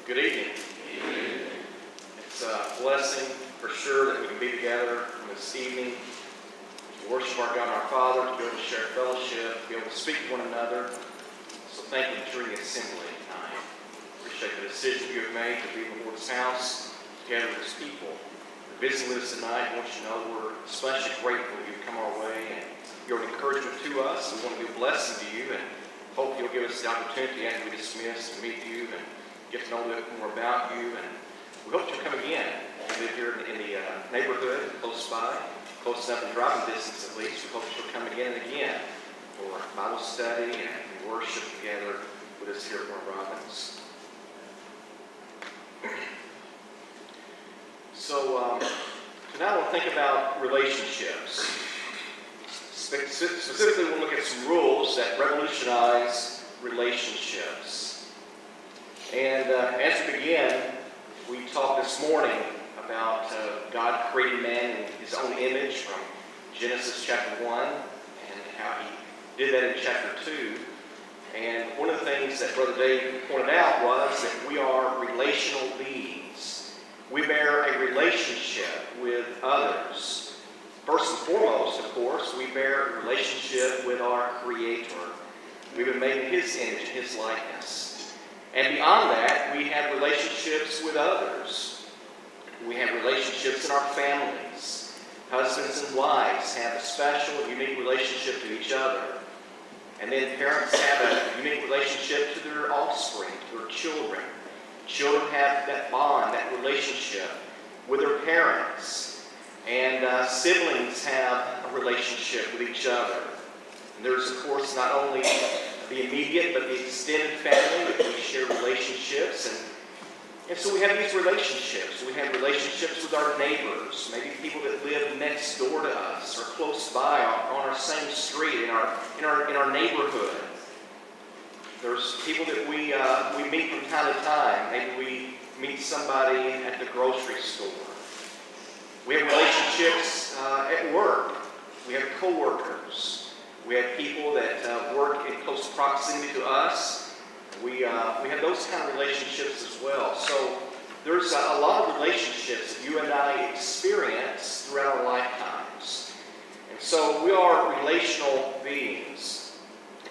Good evening. It's a blessing for sure that we can be together this evening to worship our God and our Father, to be able to share fellowship, to be able to speak to one another. So thank you for joining the assembly tonight. Appreciate the decision you have made to be in the Lord's house together with His people. If you're visiting with us tonight, I want you to know we're especially grateful you've come our way and you're an encouragement to us. We want to be a blessing to you and hope you'll give us the opportunity after we dismiss to meet you and get to know a little bit more about you. And we hope you'll come again. You live here in the neighborhood, close by, close enough in driving distance at least. We hope you'll come again and again for Bible study and worship together with us here at Warren Robins. So tonight we'll think about relationships. Specifically, we'll look at some rules that revolutionize relationships. And as we begin, we talked this morning about God creating man in His own image from Genesis chapter 1 and how He did that in chapter 2. And one of the things that Brother Dave pointed out was that we are relational beings. We bear a relationship with others. First and foremost, of course, we bear a relationship with our Creator. We've been made in His image, in His likeness. And beyond that, we have relationships with others. We have relationships in our families. Husbands and wives have a special, unique relationship to each other. And then parents have a unique relationship to their offspring, to their children. Children have that bond, that relationship with their parents. And siblings have a relationship with each other. And there's, of course, not only the immediate, but the extended family that we share relationships. And so we have these relationships. We have relationships with our neighbors, maybe people that live next door to us or close by on our same street, in our neighborhood. There's people that we meet from time to time. Maybe we meet somebody at the grocery store. We have relationships at work. We have co-workers. We have people that work in close proximity to us. We have those kind of relationships as well. So there's a lot of relationships that you and I experience throughout our lifetimes. And so we are relational beings.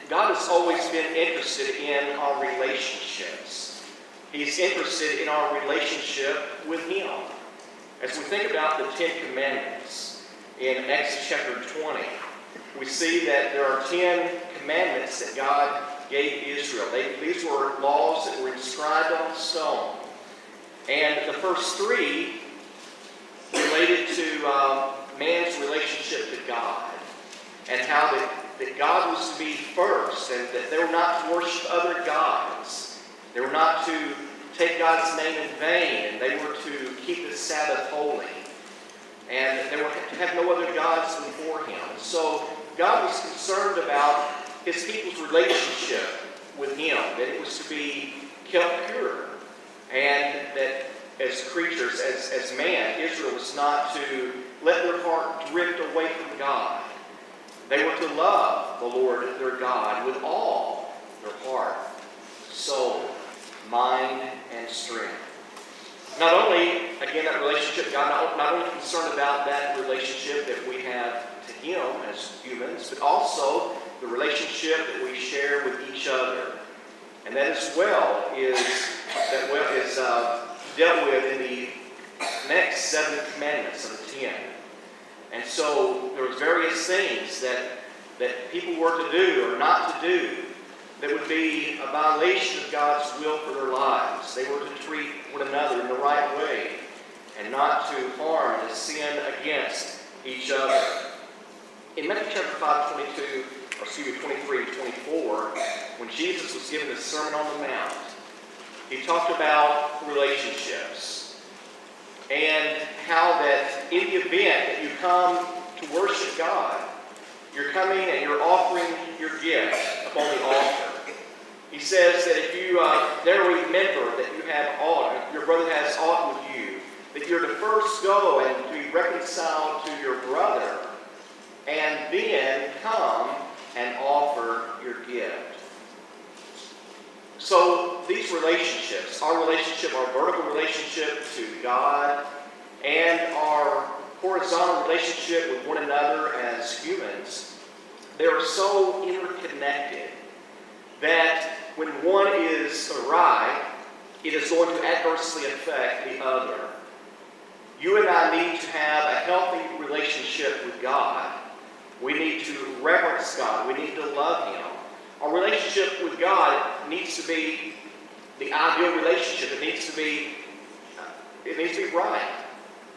God has always been interested in our relationships. He's interested in our relationship with Him. As we think about the 10 Commandments in Exodus chapter 20, we see that there are 10 commandments that God gave Israel. These were laws that were inscribed on stone. And the first 3 related to man's relationship to God and how that God was to be first and that they were not to worship other gods. They were not to take God's name in vain, and they were to keep the Sabbath holy. And they were to have no other gods before Him. So God was concerned about His people's relationship with Him, that it was to be kept pure. And that as creatures, as man, Israel was not to let their heart drift away from God. They were to love the Lord their God with all their heart, soul, mind, and strength. Not only, again, that relationship, God not only concerned about that relationship that we have to Him as humans, but also the relationship that we share with each other. And that as well is dealt with in the next 7 commandments of the 10. And so there was various things that people were to do or not to do that would be a violation of God's will for their lives. They were to treat one another in the right way and not to harm and to sin against each other. In Matthew chapter 5, 23 and 24, when Jesus was given the Sermon on the Mount, He talked about relationships and how that in the event that you come to worship God, you're coming and you're offering your gift upon the altar. He says that if you there remember that you have aught, your brother has aught with you, that you're to first go and to be reconciled to your brother, and then come and offer your gift. So these relationships, our vertical relationship to God, and our horizontal relationship with one another as humans, they're so interconnected that when one is awry, it is going to adversely affect the other. You and I need to have a healthy relationship with God. We need to reverence God. We need to love Him. Our relationship with God needs to be the ideal relationship. It needs to be right.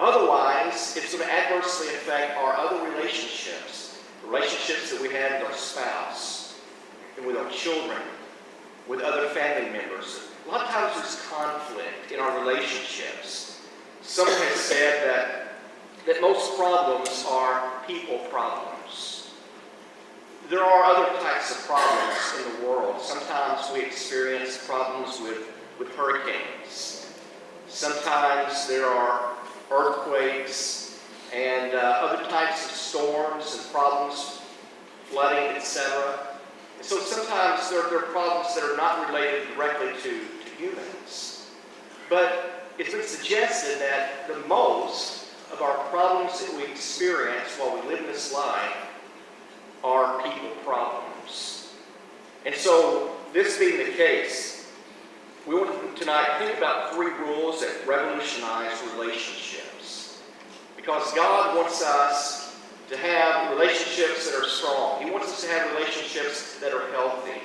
Otherwise, it's going to adversely affect our other relationships. Relationships that we have with our spouse, and with our children, with other family members. A lot of times there's conflict in our relationships. Someone has said that most problems are people problems. There are other types of problems in the world. Sometimes we experience problems with hurricanes. Sometimes there are earthquakes and other types of storms and problems, flooding, etc. And so sometimes there are problems that are not related directly to humans. But it's been suggested that the most of our problems that we experience while we live in this life are people problems. And so, this being the case, we want to tonight think about 3 rules that revolutionize relationships. Because God wants us to have relationships that are strong. He wants us to have relationships that are healthy.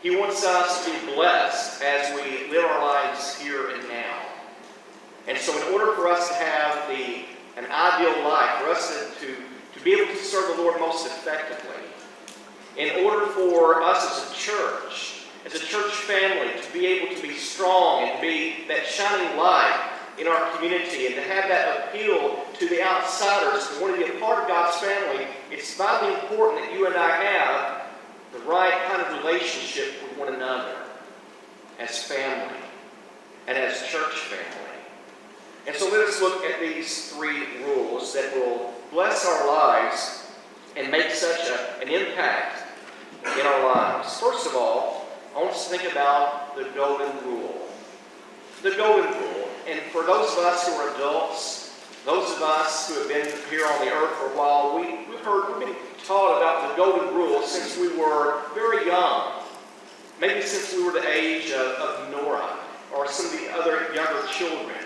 He wants us to be blessed as we live our lives here and now. And so in order for us to have an ideal life, for us to be able to serve the Lord most effectively, in order for us as a church family, to be able to be strong and be that shining light in our community and to have that appeal to the outsiders who want to be a part of God's family, it's vitally important that you and I have the right kind of relationship with one another as family and as church family. And so let us look at these 3 rules that will bless our lives and make such an impact in our lives. First of all, I want us to think about the golden rule. The golden rule. And for those of us who are adults, those of us who have been here on the earth for a while, we've been taught about the golden rule since we were very young. Maybe since we were the age of Nora or some of the other younger children.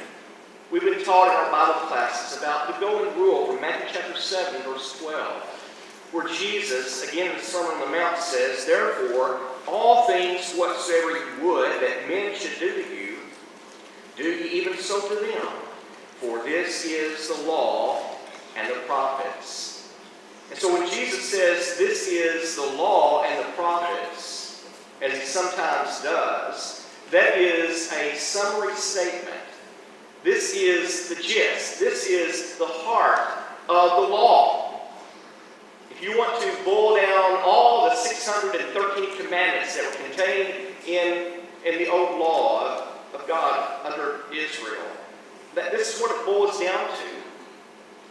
We've been taught in our Bible classes about the golden rule from Matthew chapter 7, verse 12, where Jesus, again in the Sermon on the Mount, says, "Therefore, all things whatsoever you would that men should do to you, do ye even so to them. For this is the law and the prophets." And so when Jesus says this is the law and the prophets, as he sometimes does, that is a summary statement. This is the gist. This is the heart of the law. If you want to boil down all the 613 commandments that were contained in the old law of God under Israel, this is what it boils down to.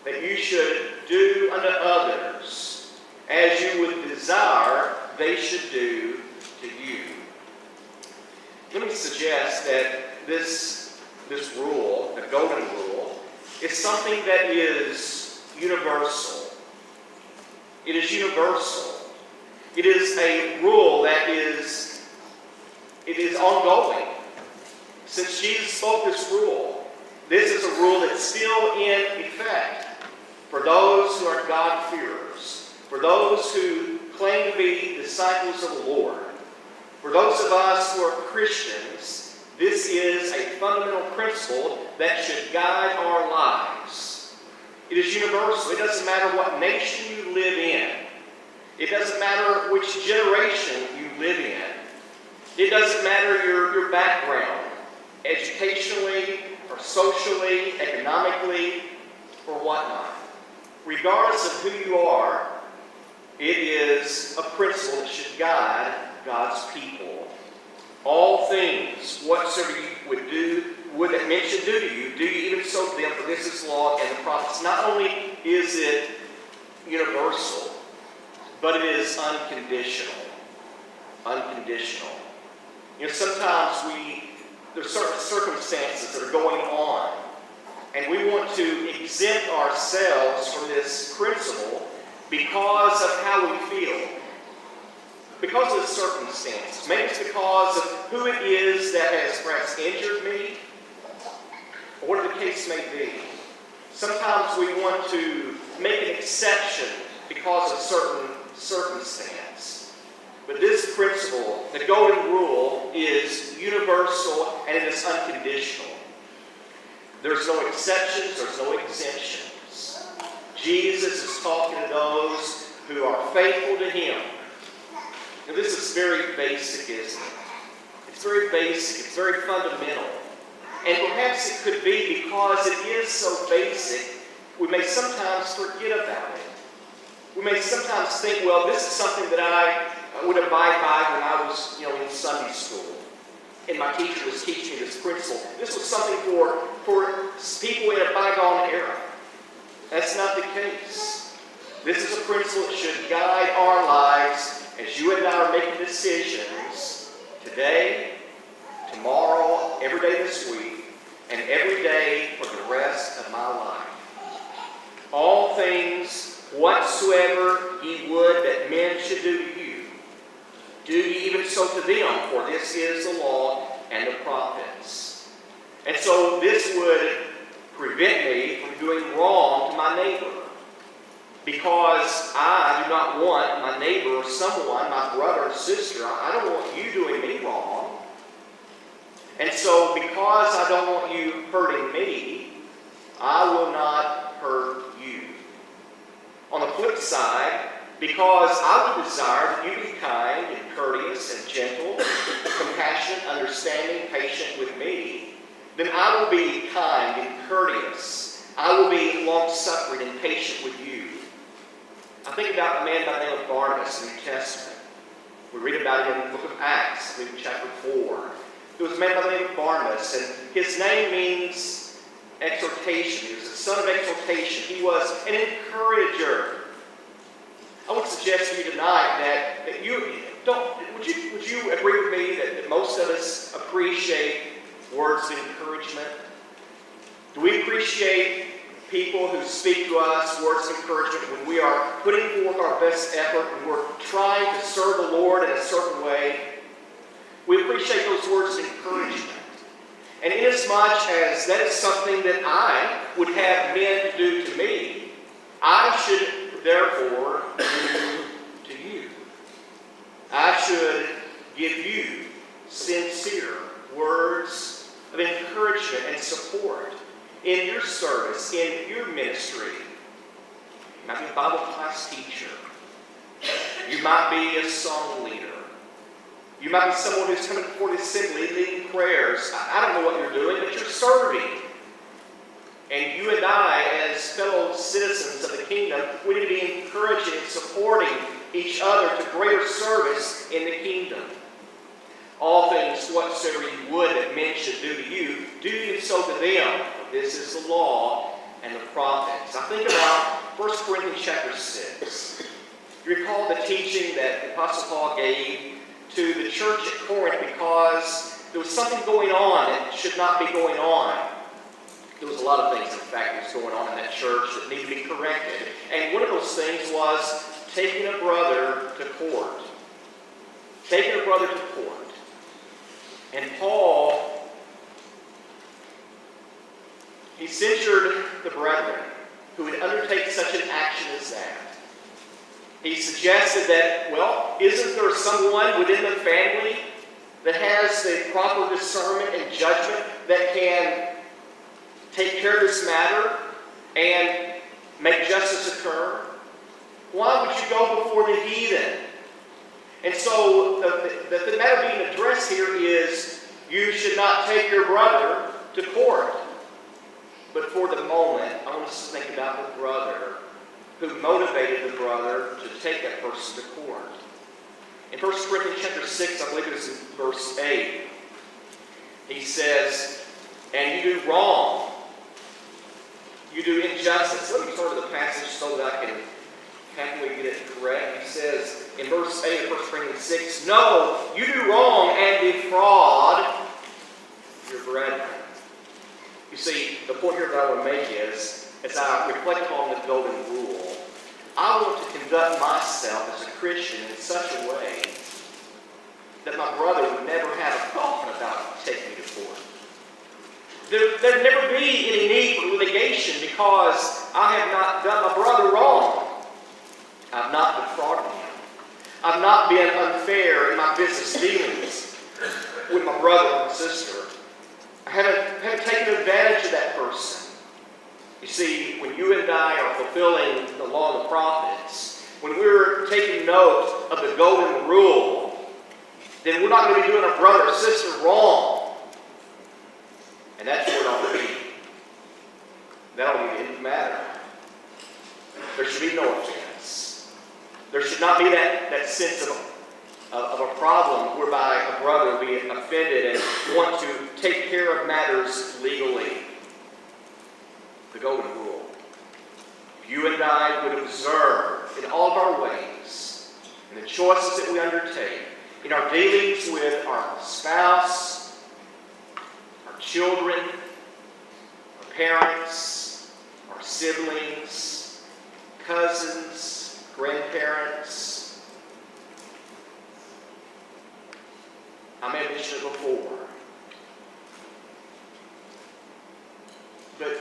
That you should do unto others as you would desire they should do to you. Let me suggest that this rule, the golden rule, is something that is universal. It is universal. It is a rule that is ongoing. Since Jesus spoke this rule, this is a rule that's still in effect for those who are God-fearers, for those who claim to be disciples of the Lord. For those of us who are Christians, this is a fundamental principle that should guide our lives. It is universal. It doesn't matter what nation you live in. It doesn't matter which generation you live in. It doesn't matter your background, educationally or socially, economically, or whatnot. Regardless of who you are, it is a principle that should guide God's people. All things whatsoever you would that men should do to you, do you even so to them, for this is the law and the prophets. Not only is it universal, but it is unconditional. Unconditional. Sometimes there's certain circumstances that are going on, and we want to exempt ourselves from this principle because of how we feel, because of the circumstances. Maybe it's because of who it is that has perhaps injured me, or whatever the case may be. Sometimes we want to make an exception because of certain circumstance. But this principle, the golden rule, is universal and it is unconditional. There's no exceptions, there's no exemptions. Jesus is talking to those who are faithful to Him. Now, this is very basic, isn't it? It's very basic, it's very fundamental. And perhaps it could be because it is so basic, we may sometimes forget about it. We may sometimes think, well, this is something that I would abide by when I was, in Sunday school. And my teacher was teaching me this principle. This was something for people in a bygone era. That's not the case. This is a principle that should guide our lives as you and I are making decisions today, tomorrow, every day this week, and every day for the rest of my life. All things whatsoever ye would that men should do to you, do ye even so to them, for this is the law and the prophets. And so this would prevent me from doing wrong to my neighbor, because I do not want my neighbor or someone, my brother or sister, I don't want you doing me wrong. And so because I don't want you hurting me, I will not hurt you. On the flip side, because I would desire that you be kind and courteous and gentle, compassionate, understanding, patient with me, then I will be kind and courteous. I will be long-suffering and patient with you. I think about a man by the name of Barnabas in the New Testament. We read about him in the book of Acts, I believe in chapter 4. There was a man by the name of Barnabas, and his name means exhortation. He was the son of exhortation. He was an encourager. I would suggest to you tonight that you don't. Would you agree with me that most of us appreciate words of encouragement? Do we appreciate people who speak to us words of encouragement when we are putting forth our best effort, when we're trying to serve the Lord in a certain way? We appreciate those words of encouragement. And inasmuch as that is something that I would have men do to me, I should therefore do to you. I should give you sincere words of encouragement and support in your service, in your ministry. You might be a Bible class teacher. You might be a song leader. You might be someone who's coming before the assembly leading prayers. I don't know what you're doing, but you're serving. And you and I, as fellow citizens of the kingdom, we need to be encouraging and supporting each other to greater service in the kingdom. All things whatsoever you would that men should do to you, do even so to them. This is the law and the prophets. I think about 1 Corinthians chapter 6. You recall the teaching that the Apostle Paul gave to the church at Corinth because there was something going on that should not be going on. There was a lot of things, in fact, that was going on in that church that needed to be corrected. And one of those things was taking a brother to court. Taking a brother to court. And Paul, he censured the brethren who would undertake such an action as that. He suggested that, well, isn't there someone within the family that has the proper discernment and judgment that can take care of this matter and make justice occur? Why would you go before the heathen? And so the matter being addressed here is you should not take your brother to court. But for the moment, I want us to think about the brother who motivated the brother to take that person to court. In 1 Corinthians chapter 6, I believe it is in verse 8, he says, and you do wrong. You do injustice. Let me turn to the passage so that I can How can we get it correct? He says in verse 8 of 1 Corinthians 6, "No, you do wrong and defraud your brethren." You see, the point here that I want to make is, as I reflect on the golden rule, I want to conduct myself as a Christian in such a way that my brother would never have a thought about taking me to court. There'd never be any need for litigation because I have not done my brother wrong. I've not defrauded him. I've not been unfair in my business dealings with my brother and sister. I haven't taken advantage of that person. You see, when you and I are fulfilling the law of the prophets, when we're taking note of the golden rule, then we're not going to be doing our brother or sister wrong. And that's where it ought to be. That ought to be the end of the matter. There should be no offense. There should not be that sense of a problem whereby a brother will be offended and want to take care of matters legally. The golden rule. You and I would observe in all of our ways, in the choices that we undertake, in our dealings with our spouse, our children, our parents, our siblings, cousins, grandparents. I may have mentioned it before, but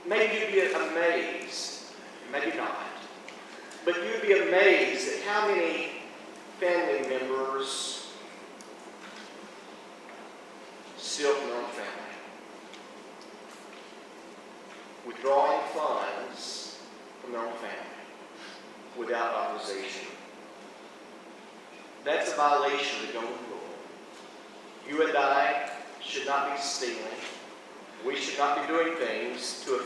maybe you'd be amazed, maybe not, but you'd be amazed at how many family members steal from their own family, withdrawing funds from their own family without authorization. That's a violation of the golden rule. You and I should not be stealing. We should not be doing things to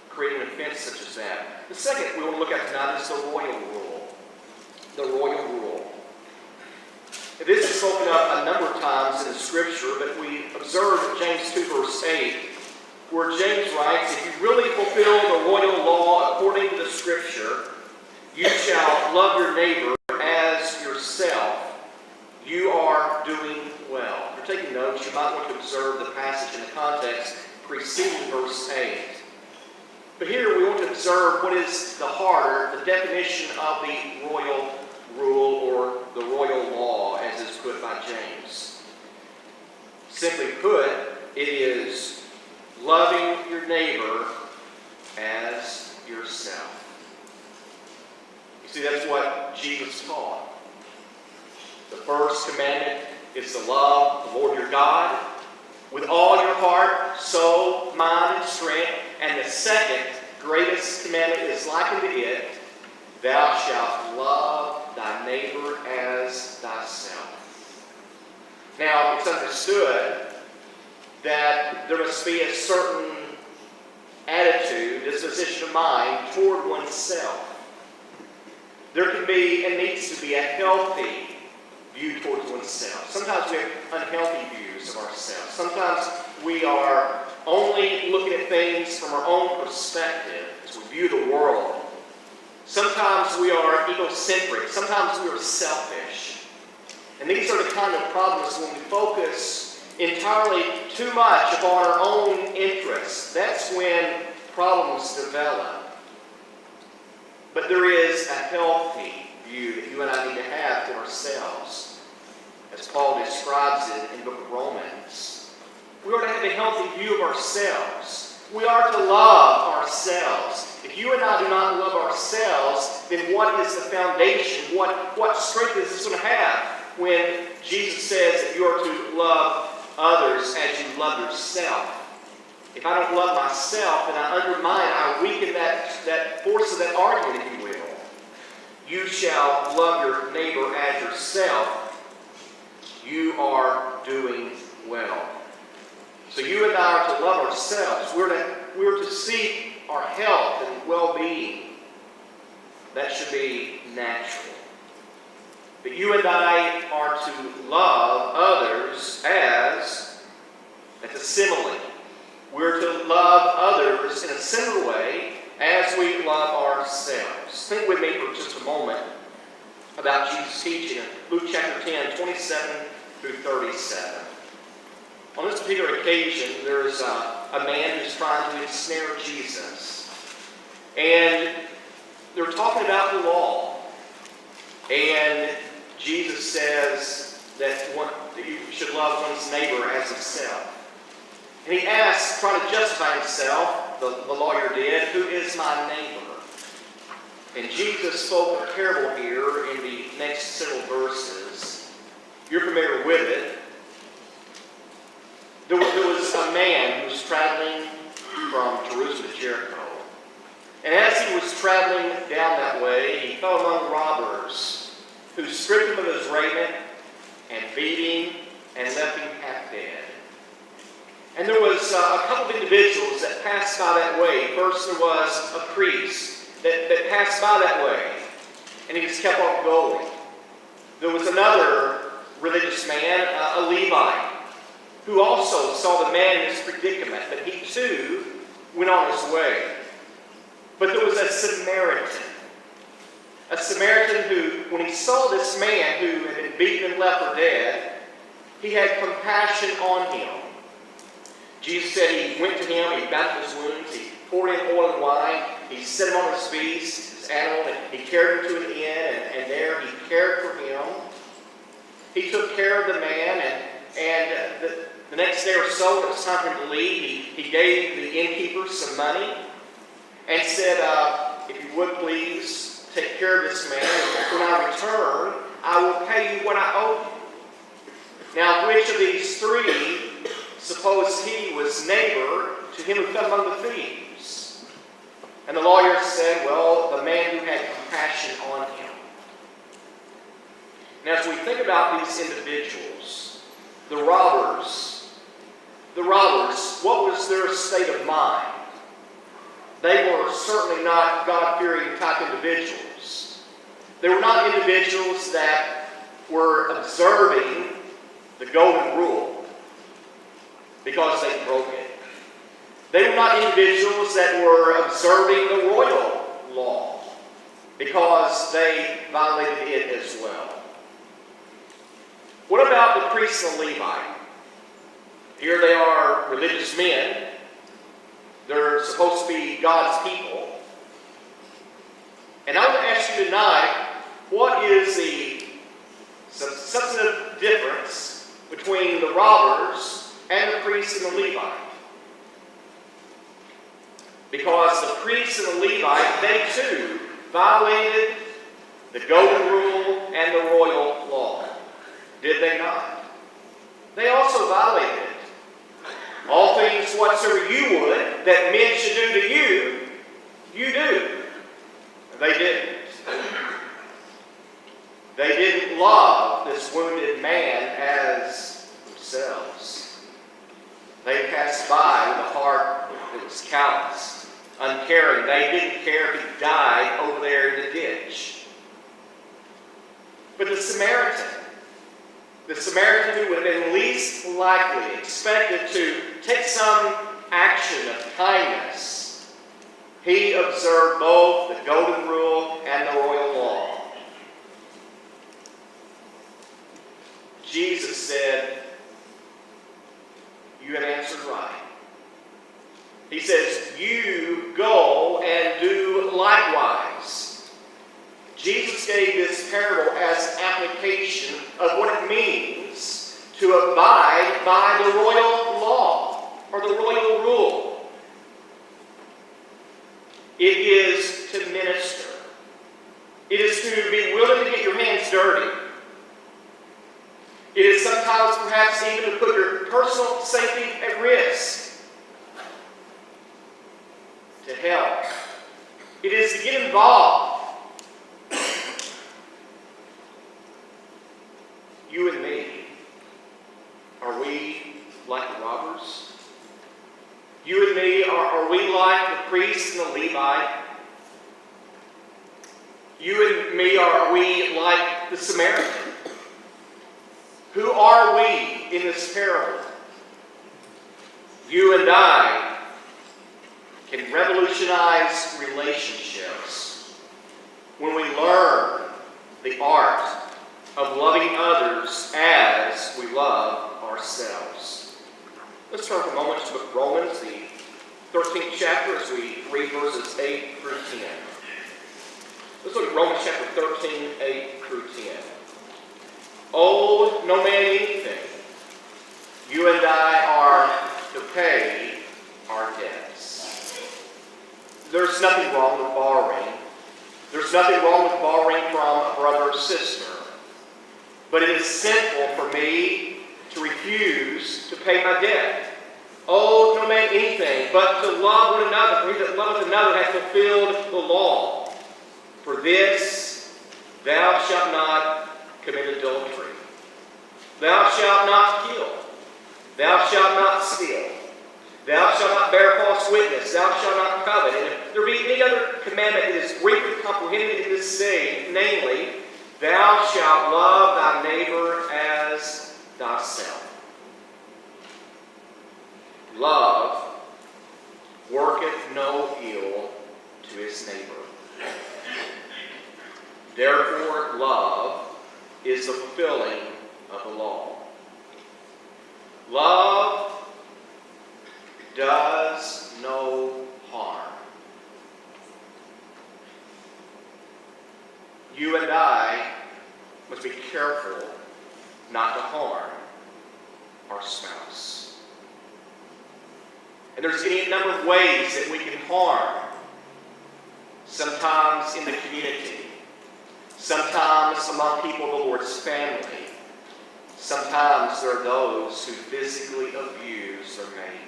create an offense such as that. The second we want to look at tonight is the royal rule. The royal rule. This is spoken of a number of times in the Scripture, but we observe James 2 verse 8, where James writes, "If you really fulfill the royal law according to the Scripture, you shall love your neighbor as yourself. You are doing well." If you're taking notes, you might want to observe the passage in the context preceding verse 8. But here we want to observe what is the heart, the definition of the royal rule or the royal law, as is put by James. Simply put, it is loving your neighbor as yourself. You see, that's what Jesus taught. The first commandment is to love the Lord your God with all your heart, soul, mind, and strength. And the second greatest commandment is like unto it, thou shalt love thy neighbor as thyself. Now, it's understood that there must be a certain attitude, disposition of mind toward oneself. There can be and needs to be a healthy view towards oneself. Sometimes we have unhealthy views of ourselves. Sometimes we are only looking at things from our own perspective as we view the world. Sometimes we are egocentric. Sometimes we are selfish. And these are the kind of problems when we focus entirely too much upon our own interests. That's when problems develop. But there is a healthy view that you and I need to have for ourselves, as Paul describes it in the book of Romans. We are to have a healthy view of ourselves. We are to love ourselves. If you and I do not love ourselves, then what is the foundation? What strength is this going to have when Jesus says that you are to love others as you love yourself? If I don't love myself, then I undermine, I weaken that force of that argument, if you will. You shall love your neighbor as yourself. You are doing well. So you and I are to love ourselves. We're to seek our health and well-being. That should be natural. But you and I are to love others as a simile. We're to love others in a similar way as we love ourselves. Think with me for just a moment about Jesus' teaching in Luke chapter 10, 27 through 37. On this particular occasion, there is a man who's trying to ensnare Jesus. And they're talking about the law. And Jesus says that you should love one's neighbor as himself. And he asks, trying to justify himself, the lawyer did, who is my neighbor? And Jesus spoke a parable here in the next several verses. You're familiar with it. There was a man who was traveling from Jerusalem to Jericho. And as he was traveling down that way, he fell among robbers who stripped him of his raiment and beat him and left him half dead. And there was a couple of individuals that passed by that way. First, there was a priest that passed by that way, and he just kept on going. There was another religious man, a Levite, who also saw the man in his predicament, but he too went on his way. But there was a Samaritan who, when he saw this man who had been beaten and left for dead, he had compassion on him. Jesus said he went to him, he bound his wounds, he poured in oil and wine, he set him on his beast, his animal, and he carried him to an inn, and there he cared for him. He took care of the man, and the next day or so, when it was time for him to leave, he gave the innkeeper some money and said, if you would please take care of this man, when I return, I will pay you what I owe you. Now, which of these three suppose he was neighbor to him who fell among the thieves? And the lawyer said, well, the man who had compassion on him. Now, as we think about these individuals, the robbers, what was their state of mind? They were certainly not God-fearing type individuals. They were not individuals that were observing the golden rule because they broke it. They were not individuals that were observing the royal law because they violated it as well. What about the priest and the Levite? Here they are, religious men. They're supposed to be God's people. And I want to ask you tonight, what is the substantive difference between the robbers and the priest and the Levite? Because the priest and the Levite, they too violated the golden rule and the royal law. Did they not? They also violated it. All things whatsoever you would that men should do to you, you do. They didn't. They didn't love this wounded man as themselves. They passed by with a heart that was calloused, uncaring. They didn't care if he died over there in the ditch. But the Samaritan who would have been least likely expected to take some action of kindness, he observed both the golden rule and the royal law. Jesus said, you have answered right. He says, you go and do likewise. Jesus gave this parable as application of what it means to abide by the royal law or the royal rule. It is to minister. It is to be willing to get your hands dirty. It is sometimes perhaps even to put your personal safety at risk. To help. It is to get involved. You and me, are we like the robbers? You and me, are we like the priest and the Levite? You and me, are we like the Samaritan? Who are we in this parable? You and I can revolutionize relationships when we learn the art of loving others as we love ourselves. Let's turn for a moment to the book of Romans, the 13th chapter, as we read verses 8 through 10. Let's look at Romans chapter 13, 8 through 10. Owe no man anything. You and I are to pay our debts. There's nothing wrong with borrowing. There's nothing wrong with borrowing from a brother or sister. But it is sinful for me to refuse to pay my debt. Owe no man anything, but to love one another. For he that loveth another hath fulfilled the law. For this, thou shalt not commit adultery. Thou shalt not kill. Thou shalt not steal. Thou shalt not bear false witness. Thou shalt not covet. And if there be any other commandment that is briefly comprehended in this saying, namely, thou shalt love thy neighbor as thyself. Love worketh no ill to his neighbor. Therefore, love is the fulfilling of the law. Love does no harm. You and I must be careful not to harm our spouse. And there's any number of ways that we can harm. Sometimes in the community. Sometimes among people of the Lord's family. Sometimes there are those who physically abuse their mate.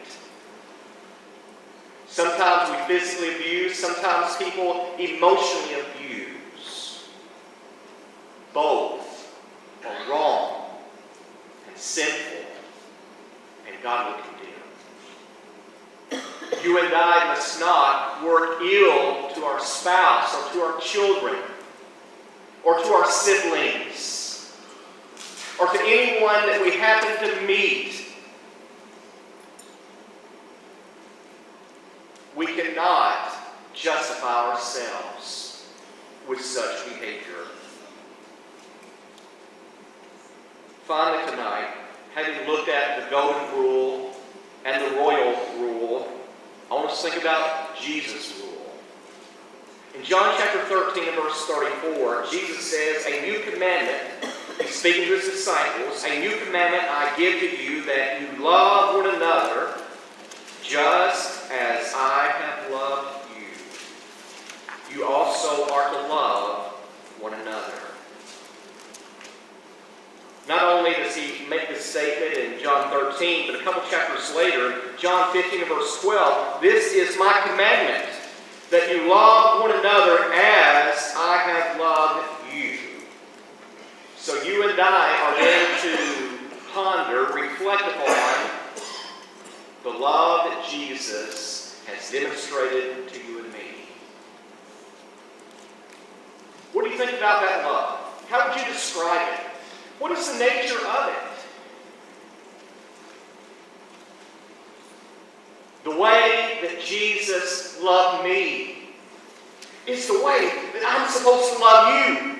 Sometimes we physically abuse. Sometimes people emotionally abuse. Both are wrong and sinful, and God will condemn. You and I must not work ill to our spouse or to our children or to our siblings or to anyone that we happen to meet. We cannot justify ourselves with such behavior. Finally tonight, having looked at the golden rule and the royal rule, I want us to think about Jesus' rule. In John chapter 13 and verse 34, Jesus says, a new commandment, he's speaking to his disciples, a new commandment I give to you, that you love one another just as I have loved you. You also are to love one another. Not only does he make this statement in John 13, but a couple chapters later, John 15 and verse 12, this is my commandment, that you love one another as I have loved you. So you and I are there to ponder, reflect upon the love that Jesus has demonstrated to you and me. What do you think about that love? How would you describe it? What is the nature of it? The way that Jesus loved me is the way that I'm supposed to love you.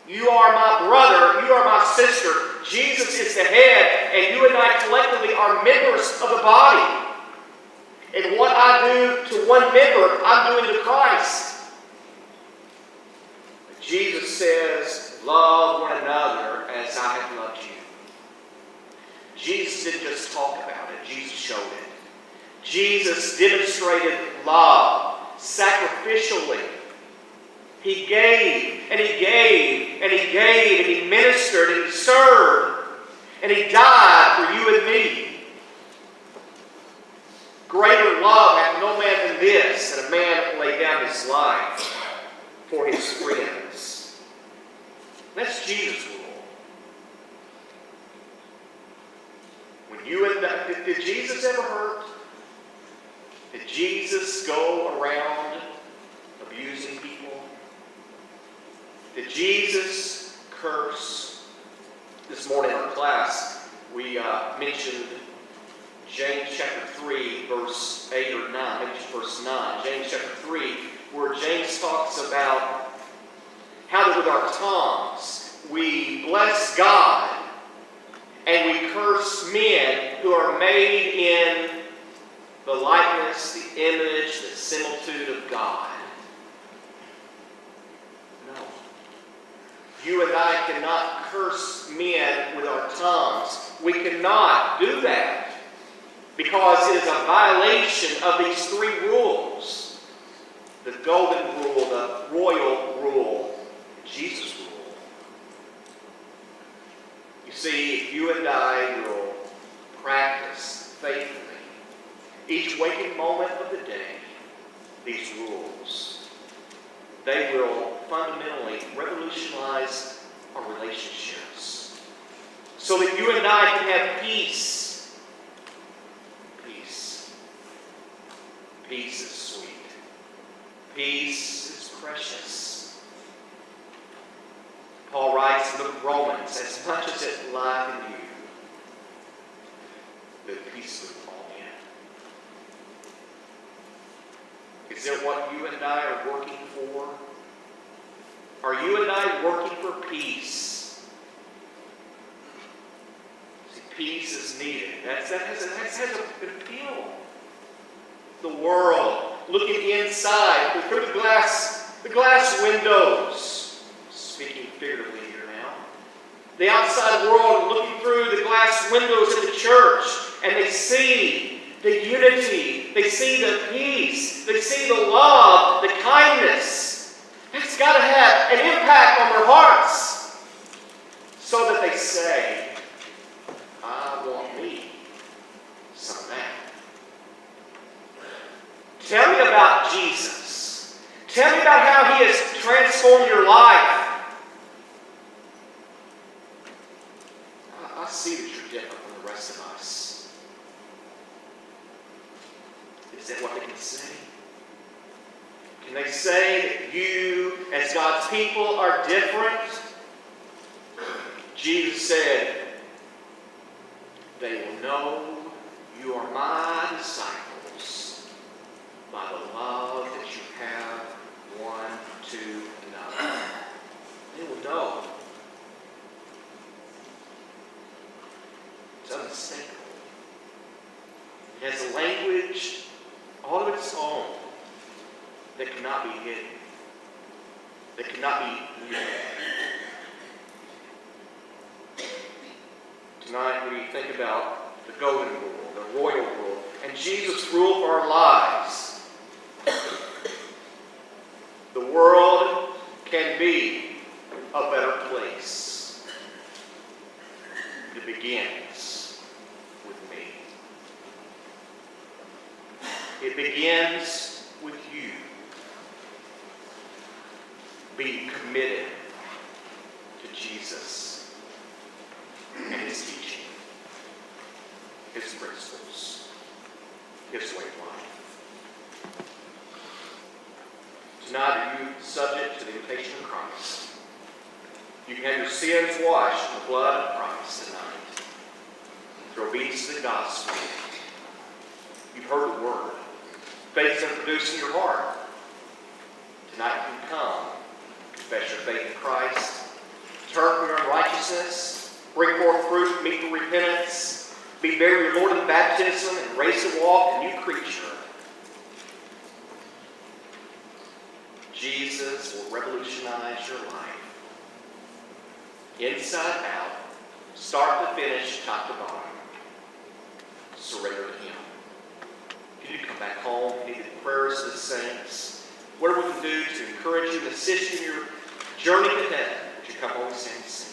You are my brother. You are my sister. Jesus is the head, and you and I collectively are members of the body. And what I do to one member, I'm doing to Christ. Jesus says, love one another as I have loved you. Jesus didn't just talk about it. Jesus showed it. Jesus demonstrated love sacrificially. He gave, and he gave, and he gave, and he ministered, and he served, and he died for you and me. Greater love hath no man than this, that a man lay down his life for his friends. That's Jesus' rule. When you and did Jesus ever hurt? Did Jesus go around abusing people? Did Jesus curse? This morning in our class, we mentioned James chapter 3, verse 8 or 9, maybe verse 9. James chapter 3, where James talks about how that with our tongues we bless God and we curse men who are made in the likeness, the image, the similitude of God. No. You and I cannot curse men with our tongues. We cannot do that because it is a violation of these three rules. The golden rule, the royal rule, Jesus' rule. You see, if you and I will practice faithfully each waking moment of the day these rules, they will fundamentally revolutionize our relationships so that you and I can have peace. Peace. Peace is sweet. Peace is precious. Paul writes in the book of Romans, as much as it lieth in you, the peace with all men. Is it what you and I are working for? Are you and I working for peace? See, peace is needed. That has an appeal. The world, looking inside through the glass windows, speaking figuratively here now. The outside world looking through the glass windows of the church, and they see the unity, they see the peace, they see the love, the kindness. That's got to have an impact on their hearts so that they say, I want me some of that. Tell me about Jesus. Tell me about how He has transformed your life. I see that you're different from the rest of us. Is that what they can say? Can they say that you, as God's people, are different? Jesus said, they will know you are my disciples by the love that you have one to another. They will know. It's unmistakable. It has a language all of its own that cannot be hidden, that cannot be hidden. Tonight we think about the golden rule, the royal rule, and Jesus' rule for our lives. The world can be a better place. It begins with me. It begins with you being committed to Jesus and His teaching, His principles, His way of life. Tonight, are you subject to the invitation of Christ? You can have your sins washed in the blood of Christ tonight through obedience to the gospel. You've heard the word. Faith is introduced in your heart. Tonight you can come, confess your faith in Christ, turn from your unrighteousness, bring forth fruit, meet for repentance, be buried with your Lord in baptism, and raise to walk a new creature. Jesus will revolutionize your life. Inside out, start to finish, top to bottom. Surrender to Him. If you need to come back home, if you need the prayers of the saints, whatever we can do to encourage you and assist you in your journey to heaven, would you come home and stand and sing?